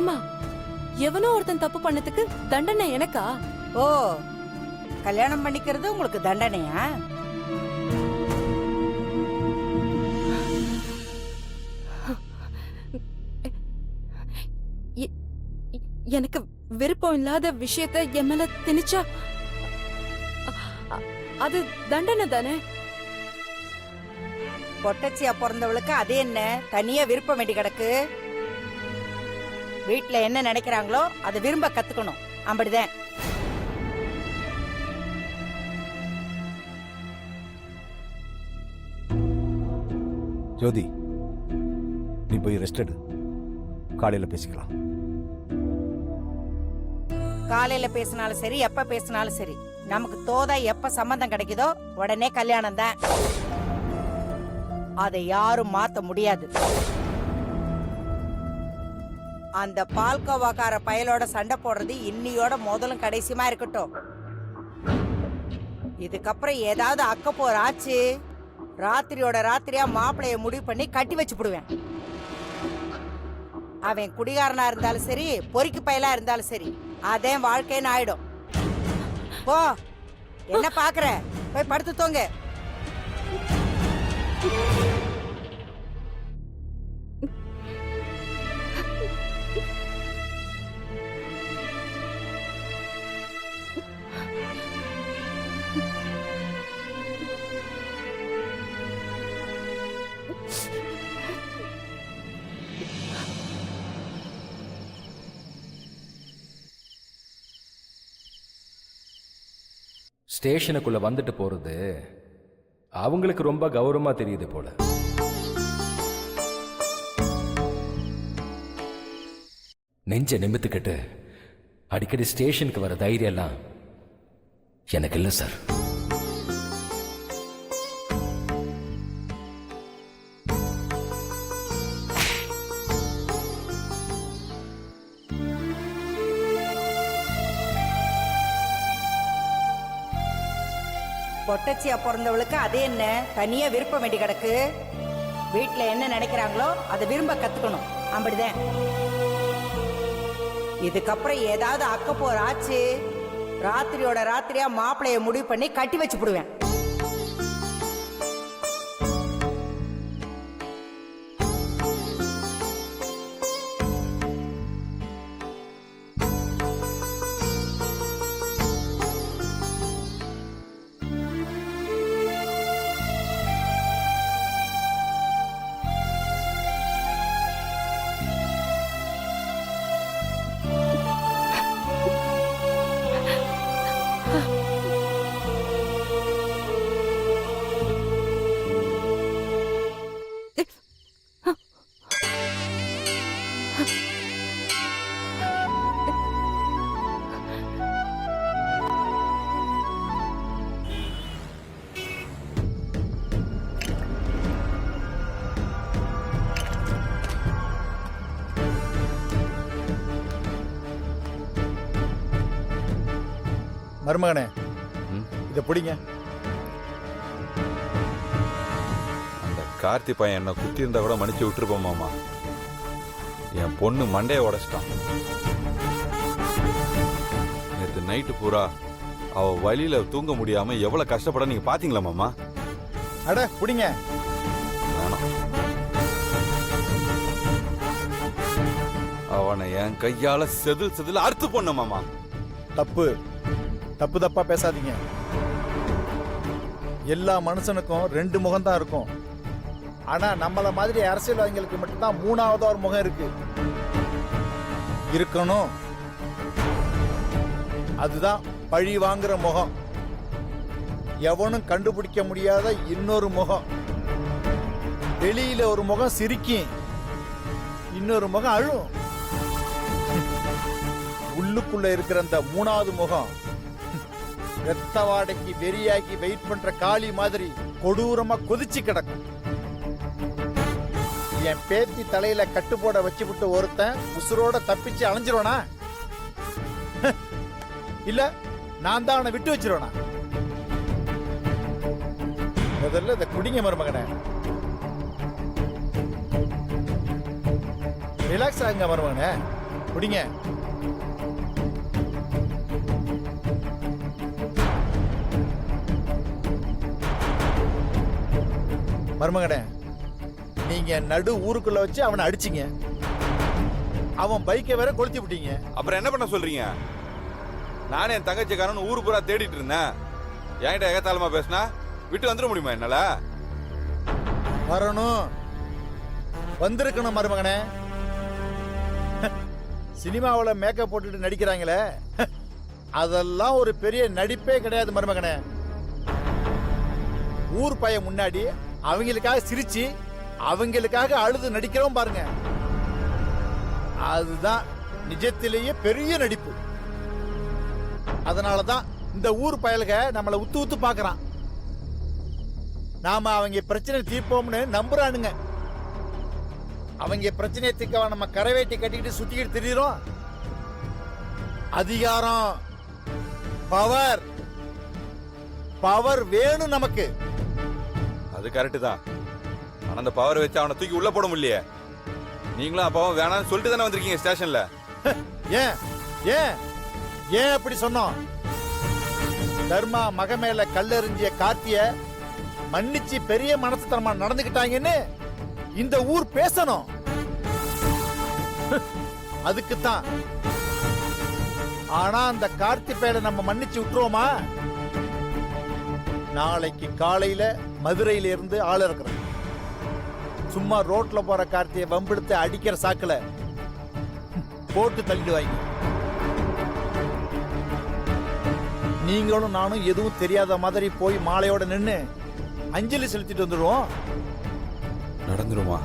ஏமா எவனோ ஒருத்தன் தப்பு பண்ணதுக்கு தண்டனை எனக்கா? ஓ, கல்யாணம் பண்ணிக்கிறது உங்களுக்கு தண்டனையா? எனக்கு விருப்பம் இல்லாத விஷயத்த என் மேல திணிச்சா அது தண்டனை தானே? பொட்டச்சியா பிறந்தவளுக்கு அது என்ன தனியா விருப்பம் வேண்டி கிடக்கு? வீட்டுல என்ன நினைக்கிறாங்களோ அதை விரும்ப கத்துக்கணும், அப்படிதான். ஜோதி, நீ போய் ரெஸ்ட் எடு, காலையில பேசிக்கலாம். காலையில பேசினாலும் சரி, எப்ப பேசினாலும் சரி, நமக்கு தோதா எப்ப சம்பந்தம் கிடைக்குதோ உடனே கல்யாணம் தான். அதை யாரும் மாத்த முடியாது. அந்த பால்கோவாக்கார பயலோட சண்டை போடுறது இன்னியோட முதலும் கடைசியுமா இருக்கட்டும். இதுக்கப்புறம் ஏதாவது அக்கப்போர் ஆச்சு, ராத்திரியோட ராத்திரியா மாப்பிளைய முடிவு பண்ணி கட்டி வச்சு போடுவேன். அவன் குடிகாரனா இருந்தாலும் சரி, பொறுக்கி பயலா இருந்தாலும் சரி, அதே வாழ்க்கைன்னு ஆயிடும். போ, என்ன பாக்குற? போய் படுத்து தூங்க. ஸ்டேஷனுக்குள்ள வந்துட்டு போறது அவங்களுக்கு ரொம்ப கௌரவமா தெரியுது போல. நெஞ்ச நிமித்துக்கிட்டு அடிக்கடி ஸ்டேஷனுக்கு வர தைரியம் எல்லாம் எனக்கு இல்லை சார். பொட்டச்சியா பிறந்தவளுக்கு அது என்ன தனியா விருப்பம் வேண்டி கிடக்கு? வீட்டுல என்ன நினைக்கிறாங்களோ அதை விரும்ப கத்துக்கணும், அப்படிதான். இதுக்கப்புறம் ஏதாவது அக்கப்போர் ஆச்சு, ராத்திரியோட ராத்திரியா மாப்பிளைய முடிவு பண்ணி கட்டி வச்சு போடுவேன். மருமகனே, இத பிடிங்க. அந்த கார்த்தி பையன் என்ன குத்தி இருந்தா கூட மன்னிச்சு விட்டுருப்போம் மாமா. என் பொண்ணு மண்டையை உடைச்சிட்டான். நேற்று நைட்டு பூரா அவ வழியில தூங்க முடியாம எவ்வளவு கஷ்டப்பட நீங்க பாத்தீங்களா மாமா? அட பிடிங்க. அவனை என் கையால செதில் செதில் அறுத்து போன மாமா. தப்பு தப்பு தப்பா பேசாதீங்க. எல்லா மனுஷனுக்கும் ரெண்டு முகம் தான் இருக்கும். ஆனா நம்மள மாதிரி அரசியல்வாதிகளுக்கு மட்டும்தான் மூணாவதா ஒரு முகம் இருக்கு இருக்கணும். அதுதான் பழி வாங்குற முகம். எவனும் கண்டுபிடிக்க முடியாத இன்னொரு முகம். வெளியில ஒரு முகம் சிரிக்கும், இன்னொரு முகம் அழும். உள்ளுக்குள்ள இருக்கிற அந்த மூணாவது முகம் ரத்த வாடைக்கு வெறியாக்கி வெயிட் பண்ற காளி மாதிரி கொடூரமா கொதிச்சு கிடக்கும். என் பேத்தி தலையில கட்டு போட வச்சு விட்டு ஒருத்தன் உசுரோட தப்பிச்சு அலைஞ்சிருவானா? இல்ல நான் தான் அவனை விட்டு வச்சிருவானா? முதல்ல இதை குடிங்க மருமகனே. ரிலாக்ஸ் ஆகுங்க மருமகனே. குடிங்க. மருமகனே, நீங்க நடு ஊருக்குள்ள வச்சு அவனை அடிச்சீங்க. அவன் பைக்கை வேற கொளுத்தி விட்டீங்க. அப்புறம் என்ன பண்ண சொல்றீங்க? நானே என் தங்கச்சிக்காரன் ஊரு பூரா தேடிட்டு இருந்தேன். என்கிட்ட ஏகத்தாளமா பேசினா விட்டு வந்துட முடியுமா என்னால? வரணும், வந்திருக்கணும் மருமகனே. சினிமாவில் மேக்கப் போட்டுட்டு நடிக்கிறாங்களே, அதெல்லாம் ஒரு பெரிய நடிப்பே கிடையாது மருமகனே. ஊர் பையன் முன்னாடி அவங்களுக்காக சிரிச்சு அவங்களுக்காக அழுது நடிக்கிறோம் பாருங்க, அதுதான் நிஜத்திலேயே பெரிய நடிப்பு. அதனாலதான் இந்த ஊர் பயலுக நம்மளை உத்து உத்து பாக்குறான். நாம அவங்க பிரச்சனை தீர்ப்போம்னு நம்புறானுங்க. அவங்க பிரச்சனையை தீர்க்க நம்ம கரைவேட்டி கட்டிக்கிட்டு சுத்திக்கிட்டு திரியிறோம். அதிகாரம், பவர், பவர் வேணும் நமக்கு. அது கரெக்டு தான். ஆனா அந்த பவர் வச்சு அவனை தூக்கி உள்ள போட முடியலையே. நீங்களும் அப்பாவும் வேணாம்னு சொல்லிட்டு தானே வந்திருக்கீங்க ஸ்டேஷன்ல. ஏன் ஏன் ஏன் அப்படி சொன்னோம்? தர்மா மக மேல கல்லெறிஞ்சிய கார்த்திய மன்னிச்சு பெரிய மனசுத்தனமா நடந்துகிட்டாங்கன்னு இந்த ஊர் பேசணும். அதுக்குத்தான். ஆனா அந்த கார்த்தி பேரை நம்ம மன்னிச்சு விட்டுருவோமா? நாளைக்கு காலையில மதுரையில இருந்து ஆள் இருக்கிறோம். சும்மா ரோட்ல போற கார்த்தியை வம்பிடுத்து அடிக்கிற சாக்குல போட்டு தள்ளிடுவாங்க. நீங்களும் நானும் எதுவும் தெரியாத மாதிரி போய் மாலையோட நின்னு அஞ்சலி செலுத்திட்டு வந்துடுவோம். நடந்துருமா?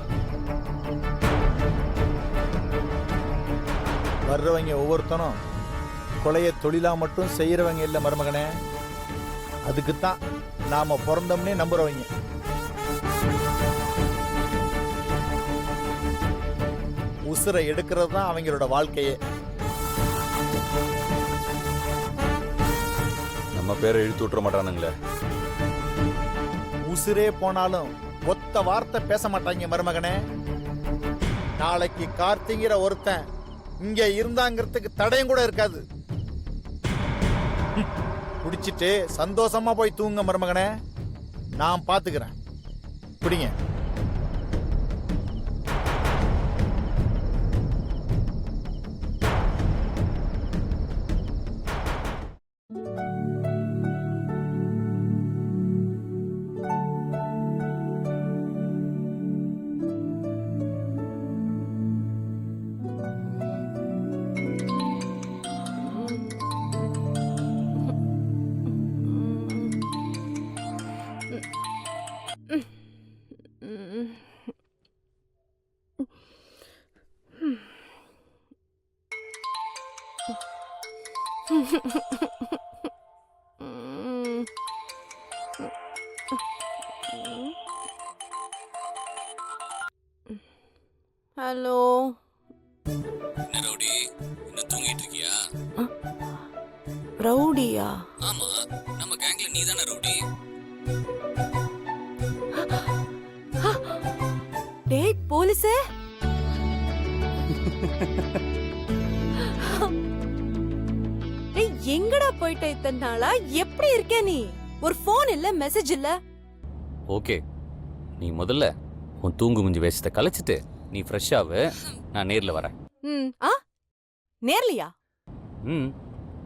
வர்றவங்க ஒவ்வொருத்தனும் கொலைய தொழிலா மட்டும் செய்யறவங்க இல்ல மருமகனே. அதுக்குத்தான் நாம பிறந்தோம்னே நம்புறவங்க. உசுரை எடுக்கிறது தான் அவங்களோட வாழ்க்கையே. நம்ம பேரை இழுத்து விட்டுற மாட்டானுங்களே. உசுரே போனாலும் ஒத்த வார்த்தை பேச மாட்டாங்க மருமகனே. நாளைக்கு கார்த்திங்கிற ஒருத்தன் இங்க இருந்தாங்கிறதுக்கு தடையும் கூட இருக்காது. குடிச்சிட்டு சந்தோஷமா போய் தூங்க மருமகனே, நான் பாத்துக்கிறேன். குடிங்க. ஹலோ. என்ன ரவுடி, இன்னும் தூங்கிட்டு இருக்கியா? ரவுடியா? ஆமா, நம்ம கேங்ல நீ தானே ரவுடி. டேய் போலீஸே. டேய் எங்கடா போயிட்ட இத்தனை நாளா? எப்படி இருக்க நீ? ஒரு போன் இல்ல, மெசேஜ் இல்ல. ஓகே, நீ முதல்ல உன் தூங்கு முஞ்சி வேஷத்தை கலைச்சிட்டு நீ ஃப்ரெஷ்ஷாவு, நான் நேர்ல வரேன். நேர்லையா?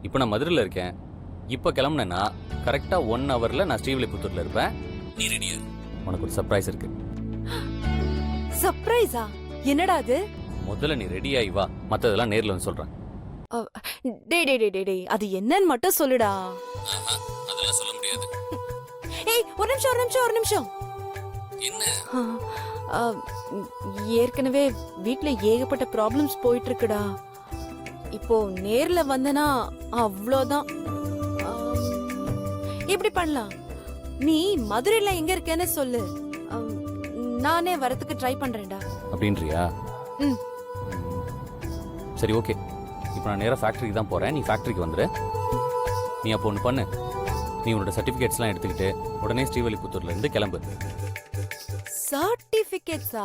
இப்போ நான் மதுரையில் இருக்கேன். இப்போ கிளம்புனேன்னா கரெக்டா 1 ஹவர்ல நான் ஸ்ரீவில்லிபுத்தூர்ல இருப்பேன். நீ ரெடியா? உனக்கு ஒரு சர்ப்ரைஸ் இருக்கு. சர்ப்ரைஸா? என்னடா அது? முதல்ல நீ ரெடி ஆகி வா, மத்ததெல்லாம் நேர்ல வந்து சொல்றேன். டேய் டேய் டேய் டேய், அது என்னன்னு மட்டும் சொல்லுடா. அதெல்லாம் சொல்ல முடியாது. ஏய் ஒரு நிமிஷம். என்ன? ஏற்கனவே வீட்ல ஏகப்பட்ட ப்ராப்ளம்ஸ் போயிட்டு இருக்குடா. இப்போ நேர்ல வந்தனா அவ்வளோதான். இப்படி பண்ணலாம், நீ மதுரையில எங்க இருக்கேன்னு சொல்லு, நானே வரதுக்கு ட்ரை பண்றேன்டா. அப்படின்றியா? சரி ஓகே, இப்போ நான் நேராக ஃபேக்டரிக்கு தான் போறேன். நீ ஃபேக்டரிக்கு வந்துரு. நீ அப்போ ஒன்று பண்ணு, நீ உன்னோட சர்டிஃபிகேட்ஸ்லாம் எடுத்துக்கிட்டு உடனே ஸ்ரீவில்லிபுத்தூர்ல இருந்து கிளம்பு. சர்டிஃபிகேட்ஸா?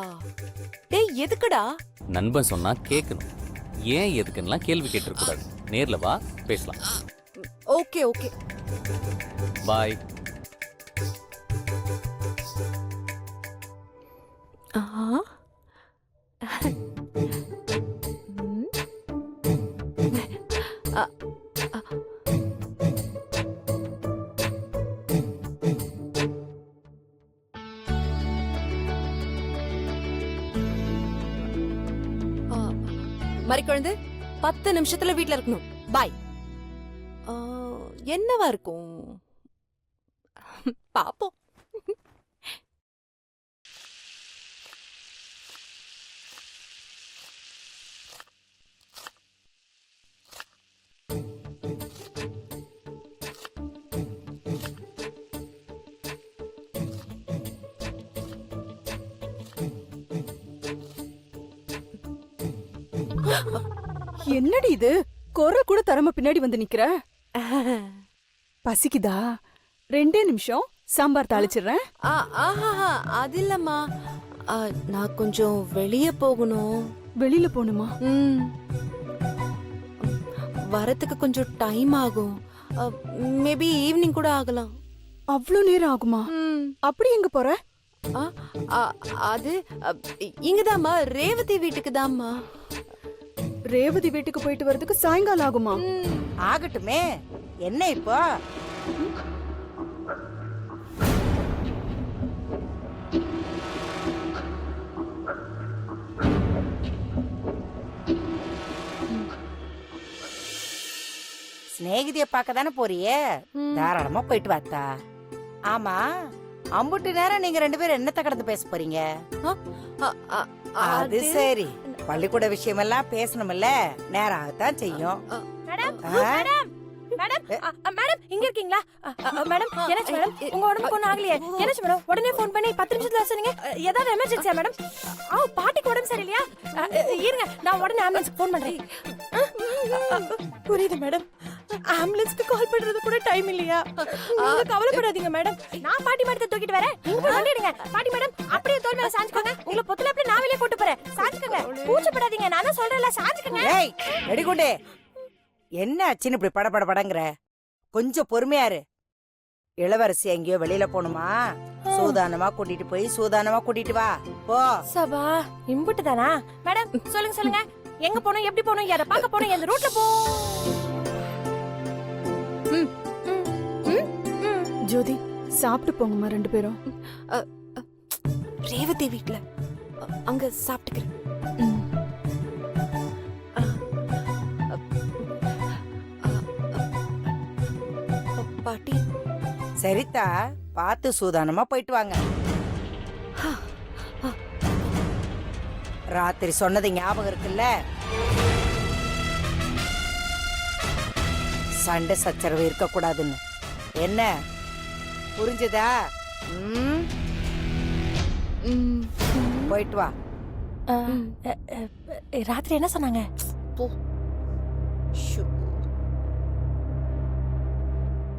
டேய் எதுக்குடா? நண்பன் சொன்னா கேட்கணும். ஏன் எதுக்குன்னெலாம் கேள்வி கேட்டிருக்கூடாது. நேரில் வா, பேசலாம். Okay okay. பாய். ஆஹா. அ, அ. மறிக்குழந்து 10 நிமிஷத்துல வீட்ல இருக்கணும். பாய். என்னவா இருக்கும் பாப்போம். என்னடி இது, குறை கூட தரம பின்னாடி வந்து நிக்கிற? பசிக்குதா? 2 நிமிஷம் சாம்பார் தாளிச்சிடுறேன். ஆஹா அது இல்லம்மா, நான் கொஞ்சம் வெளியே போகணும். வெளியில போகணுமா? வரத்துக்கு கொஞ்சம் டைம் ஆகும். மேபி ஈவினிங் கூட ஆகலாம். அவ்வளோ நேரம் ஆகுமா? அப்படி எங்க போற? அது இங்கதாம்மா, ரேவதி வீட்டுக்கு தாம்மா. ரேவதி வீட்டுக்கு போயிட்டு வரதுக்கு சாயங்காலம் ஆகுமா? ஆகட்டுமே, என்ன இப்போ? சிநேகிதிய பார்க்க தானே போறியே, தாராளமா போயிட்டு வாத்தா. ஆமா, அம்புட்டு நேரம் நீங்க 2 பேரும் என்னத்த கடந்து பேச போறீங்க? அது சரி, பள்ளிக்கூட விஷயமெல்லாம் பேசணும்ல, நேரம் ஆகத்தான் செய்யும். மேடம் இங்க இருக்கீங்களா? மேடம் என்னாச்சு மேடம்? உங்க உடம்புக்கு ஒண்ணும் ஆகலையே? என்னாச்சு மேடம்? உடனே ஃபோன் பண்ணி 10 நிமிஷத்துல சொன்னீங்க. ஏதாவது எமர்ஜென்சியா மேடம்? பாட்டிக்கு உடம்பு சரியில்லையா? இருங்க, நான் உடனே ஆம்புலன்ஸ்க்கு ஃபோன் பண்றேன். புரியுது மேடம், ஆம்புலன்ஸ்க்கு கால் பண்றது கூட டைம் இல்லையா? நீங்க கவலைப்படாதீங்க மேடம், நான் பாட்டி மேடத்தை தூக்கிட்டு வரேன். நீங்க போய் வண்டி எடுங்க. பாட்டி மேடம் அப்படியே தோல் மேல சாஞ்சுக்கோங்க. உங்களை பொத்துலாப்ல நான் வெளியே கூட்டு போறேன். சாஞ்சுக்கோங்க, கூச்சப்படாதீங்க. நான் தான் சொல்றேன்ல, சாஞ்சுக்கோங்க. ஏய் வெடிகுண்டே, என்ன ஆச்சுன்னு இப்படி படபட படங்கற? கொஞ்சம் பொறுமையா இரு. இளவரசி எங்கேயோ வெளியில போணுமா? சூதானமா கூட்டிட்டு போய் சூதானமா கூட்டிட்டு வா. போ. சபா இம்புட்டு தானா? மேடம் சொல்லுங்க, எங்க போணும், எப்படி போணும், யாரை பார்க்க போணும், எந்த ரூட்ல போ? ஜோதி, சாப்பிட்டு போங்கம்மா 2 பேரும். ரேவதி வீட்ல அங்க சாப்பிட்டுக்கிறேன். பாட்டி. சரிதா, பார்த்து சூதானமா போயிட்டு வாங்க. ராத்திரி சொன்னது ஞாபகம் இருக்குல்ல? சண்டை சச்சரவு இருக்க கூடாதுன்னு. என்ன புரிஞ்சதா? போயிட்டு வா. ராத்திரி என்ன சொன்னாங்க?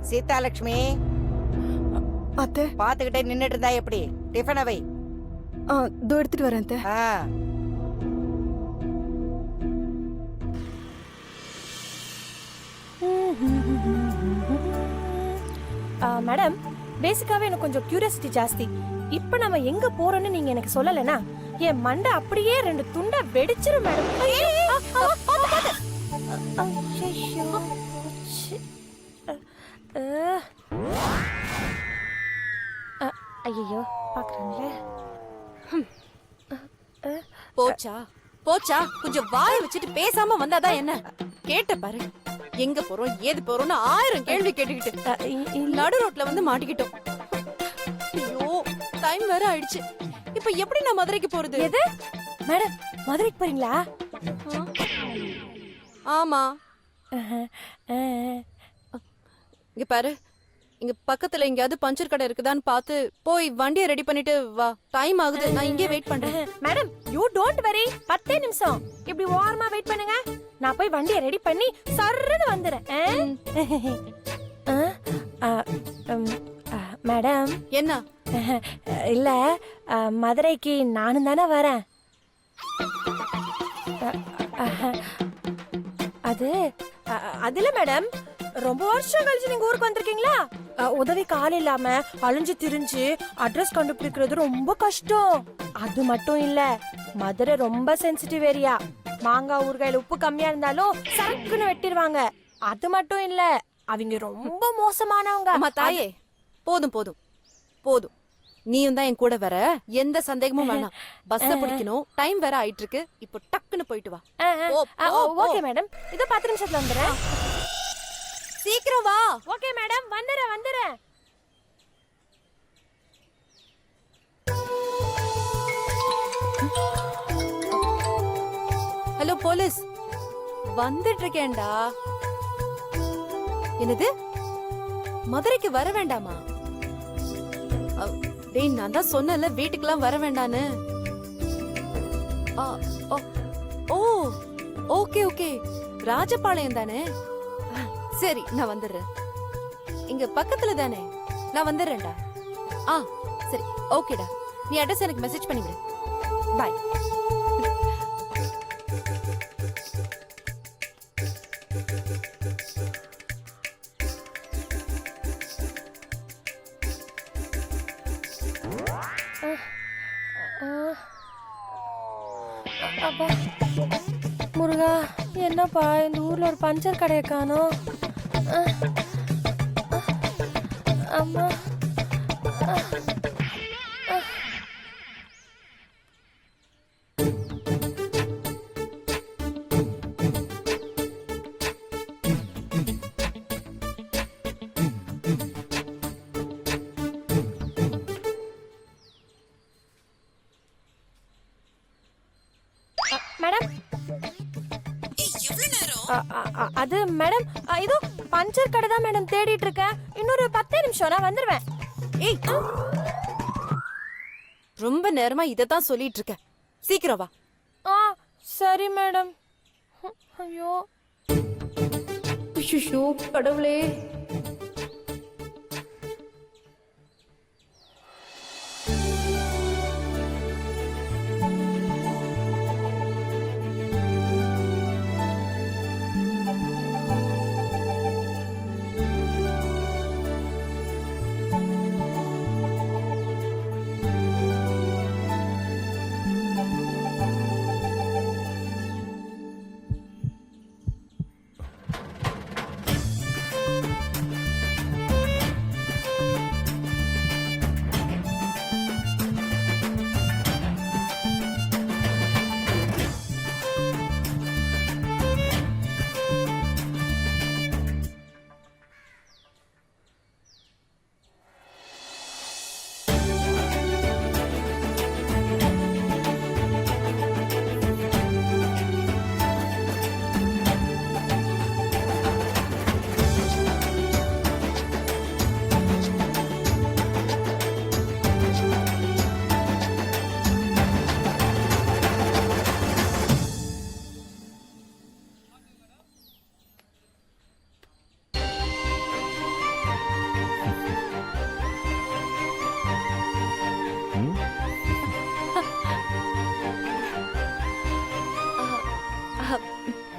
சீதாலட்சுமி, அத்தை, பாத்துக்கிட்டே நின்னுட்டு இருந்தா எப்படி? டிஃபனை வை. இதோ எடுத்துட்டு வரேன் அத்தை. மேடம், பேசிக்காவே எனக்கு கொஞ்சம் கியூரியாசிட்டி ஜாஸ்தி. இப்ப நம்ம எங்க போறோம்னு நீங்க எனக்கு சொல்லலனா என் மண்டை அப்படியே 2 துண்டா வெடிச்சிரும் மேடம். ஐயோ பாக்குறாங்களே. போச்சா போச்சா, கொஞ்சம் வாய வச்சுட்டு பேசாம வந்தாதான் என்ன? கேட்ட பாரு, எங்க போறோம் ஏது போறோம்னு 1000 கேள்வி கேட்டுக்கிட்டு நடு ரோட்ல வந்து மாட்டிக்கிட்டோம். ஐயோ, டைம் வேற ஆயிடுச்சு. இப்ப எப்படி நான் மதுரைக்கு போறது? எது மேடம், மதுரைக்கு போறீங்களா? ஆமா. இங்க பாரு, இங்க பக்கத்துல எங்கயாவது பஞ்சர் கடை இருக்குதான்னு பார்த்து போய் வண்டியை ரெடி பண்ணிட்டு வா. டைம் ஆகுது, நான் இங்கே வெயிட் பண்றேன். மேடம் யூ டோன்ட் வரி, 10 நிமிஷம் இப்படி ஓரமா வெயிட் பண்ணுங்க. நான் போய் வண்டியை ரெடி பண்ணி சர்றன்னு வந்துறேன். மேடம். என்ன? இல்ல, மதுரைக்கு நானும் தானே வரேன். அது அதுல மேடம் ரொம்ப வருஷம் கழிச்சு நீங்க ஊருக்கு வந்திருக்கீங்களா உதவி கால் இல்லாம அழிஞ்சு திரிஞ்சு அட்ரஸ் கண்டுபிடிக்கிறது ரொம்ப கஷ்டம். அது மட்டும் இல்ல மதுரை ரொம்ப சென்சிட்டிவ் ஏரியா. மாங்காய் ஊறுகாயில உப்பு கம்மியா இருந்தாலும் சரக்குன்னு வெட்டிடுவாங்க. அது மட்டும் இல்ல அவங்க ரொம்ப மோசமானவங்க. அம்மா தாயே, போதும் போதும் போதும். நீயும் தான் என் கூட வர, எந்த சந்தேகமும் வேணாம். பஸ் பிடிக்கணும், டைம் வேற ஆயிட்டு இருக்கு. இப்போ டக்குன்னு போயிட்டு வா. ஓகே மேடம், இதோ 10 நிமிஷத்துல வந்துடுறேன். சீக்கிரம் வா. ஓகே மேடம், வந்துடுறேன். ஹலோ போலீஸ், வந்துட்டு இருக்கேன்டா. என்னது, மதுரைக்கு வர வேண்டாமா? டேய், நான் தான் சொன்னல வீட்டுக்கெல்லாம் வர வேண்டான்னு. ஓ ஓகே ஓகே, ராஜபாளையம் தானே? சரி, நான் வந்துடுறேன். இங்க பக்கத்துல தானே, நான் வந்துடுறேன்டா. சரி, ஓகேடா. நீ அட்ரஸ் எனக்கு மெசேஜ் பண்ணிவிடு. பாய். அப்பா முருகா, என்னப்பா இந்த ஊர்ல ஒரு பஞ்சர் கடையை காணோம். அம்மா, மேடம் அது மேடம் இதோ பஞ்சர் கடை தான் மேடம் தேடிட்டு இருக்கேன். இன்னொரு 10 நிமிஷம் நான் வந்துருவேன். ஏய், ரொம்ப நேரமா இததான் சொல்லிட்டு இருக்க. சீக்கிரம் வா. சரி மேடம். ஐயோ ஐயோ கடவுளே.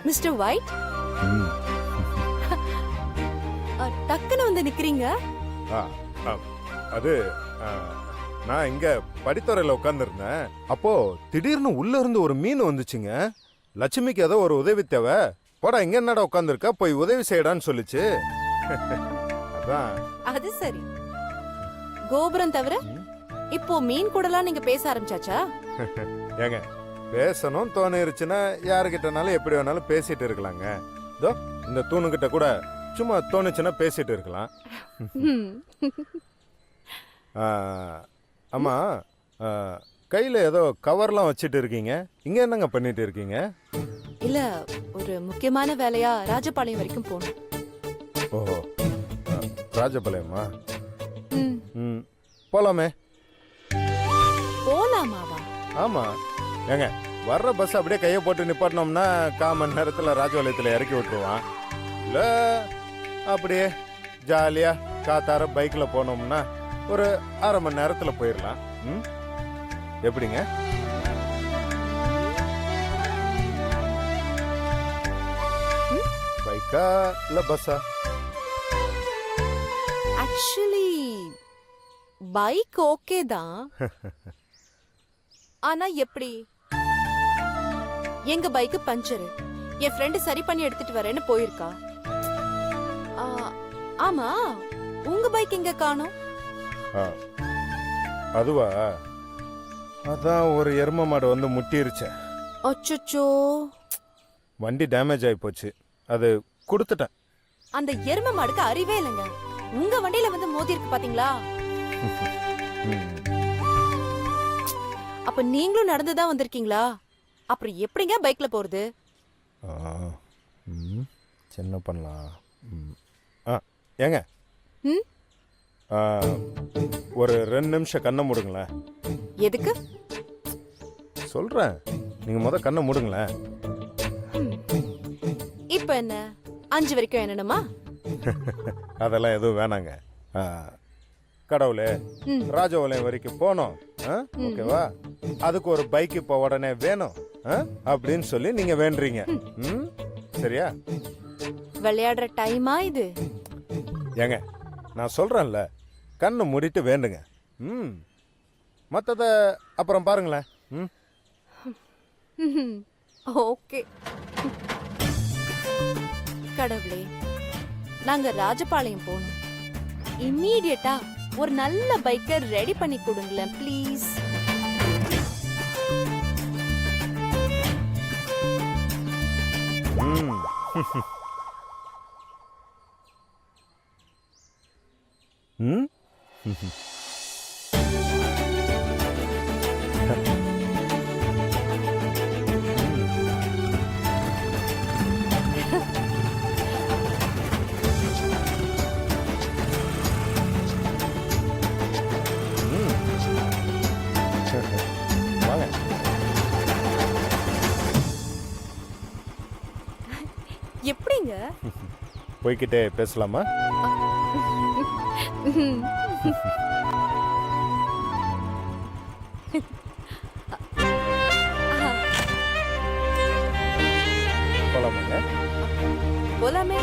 மிஸ்டர் ஒயிட், டக்குன்னு வந்து நிக்கிறீங்க. அது நான் இங்க படித்துறையில உட்கார்ந்துருந்தேன். அப்போ திடீர்னு உள்ள இருந்து ஒரு மீன் வந்துச்சுங்க. லட்சுமிக்கு ஏதோ ஒரு உதவி தேவை, போடா இங்க என்னடா உட்கார்ந்துருக்க, போய் உதவி செய்யடான்னு சொல்லிச்சு. அதான். அது சரி. கோபுரம் தவிர இப்போ மீன் கூடலாம் நீங்க பேச ஆரம்பிச்சாச்சா? ஏங்க, பேசணும் தோணிருச்சுன்னா யாருக்கிட்டனாலும் எப்படி வேணாலும் பேசிட்டு இருக்கலாங்க. இதோ இந்த தூணுகிட்ட கூட சும்மா தோணுச்சுன்னா பேசிட்டு இருக்கலாம். அம்மா, கையில ஏதோ கவர்லாம் வச்சுட்டு இருக்கீங்க, இங்க என்னங்க பண்ணிட்டு இருக்கீங்க? இல்ல, ஒரு முக்கியமான வேலையா ராஜபாளையம் வரைக்கும் போகணும். ஓஹோ, ராஜபாளையமா? போலாமே. போலாமாவா? ஆமா. ஏங்க, வர்ற பஸ் அப்படியே கையை போட்டு நிப்பாட்டினோம்னா 1/4 மணி நேரத்துல ராஜபாளையத்துல இறக்கி விட்டுருவான். இல்ல அப்படியே ஜாலியா காத்தார பைக்ல போனோம்னா ஒரு 1/2 மணி நேரத்துல போயிடலாம். எப்படிங்க? பைக்கா இல்ல பஸ்ஸா? ஆக்சுவலி பைக் ஓகே தான். ஆனா எப்படி? எங்க பைக் பஞ்சரு. என் ஃப்ரெண்டு சரி பண்ணி எடுத்துட்டு வரேன்னு போயிருக்கா. ஆ, ஆமா, உங்க பைக் எங்க காணோம்? ஆ, அதுவா? அதான் ஒரு எரும மாடு வந்து முட்டிருச்சு. அச்சச்சோ, வண்டி டேமேஜ் ஆகி போச்சு. அது கொடுத்துட்டேன். அந்த எரும மாடுக்கு அறிவே இல்லைங்க. உங்க வண்டியில வந்து மோதி இருக்கு பாத்தீங்களா? ம். அப்ப நீங்களும் நடந்துதான் வந்திருக்கீங்களா? அப்புறம் எப்படிங்க பைக்ல போறது? ஆ, ம், என்ன பண்ணலாம்? ம். ஆ, ஏங்க ம்? ஆ, ஒரு 2 நிமிஷம் கண்ணை மூடுங்களேன். எதுக்கு? சொல்றேன், நீங்க முத கண்ணை மூடுங்களேன். இப்ப என்ன 5 வரைக்கும் என்னணுமா? அதெல்லாம் எதுவும் வேணாங்க. ஆ, கடவுளே, ம். ராஜபாளையம் வரைக்கும் போனோம். ஆ, ஓகேவா? அதுக்கு ஒரு பைக் இப்போ உடனே வேணும். ஆ, அப்படின்னு சொல்லி நீங்க வேண்டுறீங்க. ம், சரியா? விளையாடுற டைமா இது? ஏங்க, நான் சொல்றேன்ல, கண்ணை மூடிட்டு வேண்டுங்க. ம், மற்றத அப்புறம் பாருங்களேன். ம், ஓகே. கடவுளே, நாங்க ராஜபாளையம் போனோம். இம்மீடியட்டா ஒரு நல்ல பைக்கை ரெடி பண்ணி கொடுங்களேன் ப்ளீஸ். ம். ம்? வாங்க. எப்படிங்க? போய்கிட்டே பேசலாமா? போலாமாங்க? போலாமே.